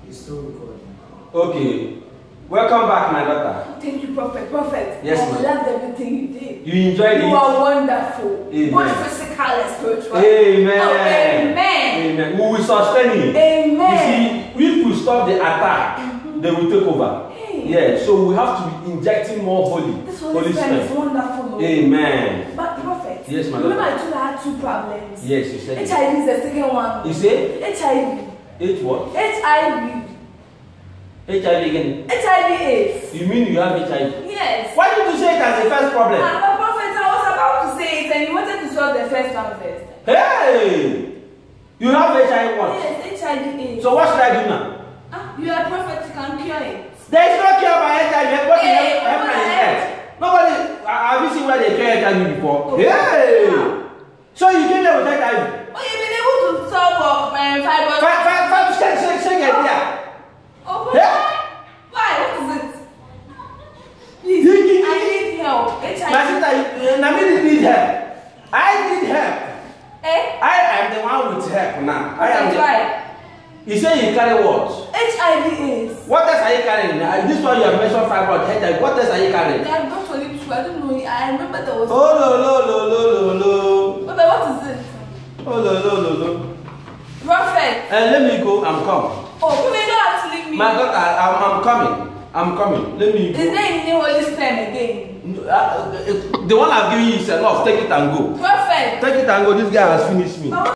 It's still recording. Okay. Welcome back, my daughter. Thank you, Prophet. Prophet, Yes, I ma'am. loved everything you did. You enjoyed it? You are wonderful. Amen. Both physical and spiritual. Amen. Oh, amen. Amen. We will sustain it. Amen. You see, if we stop the attack, they will take over. Hey. Yeah, so we have to be injecting more Holy This Holy Spirit is wonderful. Lord. Amen. But Prophet, Yes, my remember daughter. I told you I had two problems. Yes, you said it. HIV is the second one. You say? HIV. It what? HIV. HIV again. HIV AIDS. You mean you have HIV? Yes. Why did you say it as the first problem? But Prophet, I was about to say it and you wanted to solve the first one first. Hey! You have HIV what? Yes, HIV AIDS. So what should I do now? You are a prophet, you can cure it. There is no cure by HIV. Everybody Hey, have nobody. Have you seen where they cure HIV before? Okay. Hey! So you came here with HIV? Oh, you've been able to solve for fibroids. Shake it there. Oh, Yeah. why? What is it? Please, I need help. My HIV. sister, Namidi need help. I need help. Eh? I am the one with help now. I am the. Right. You say you carry what? HIV AIDS. What else are you carrying? This one you have mentioned fibroid, HIV. What else are you carrying? I have got only two. I don't know. I remember there was. Oh no. But what is it? Oh no. Prophet. And let me go. I'm coming. Oh, you may not have to leave me. My daughter, I'm coming. I'm coming. Let me go. Is there any Holy Spirit again? The one I've given you is enough. Take it and go. Prophet. Take it and go. This guy has finished me.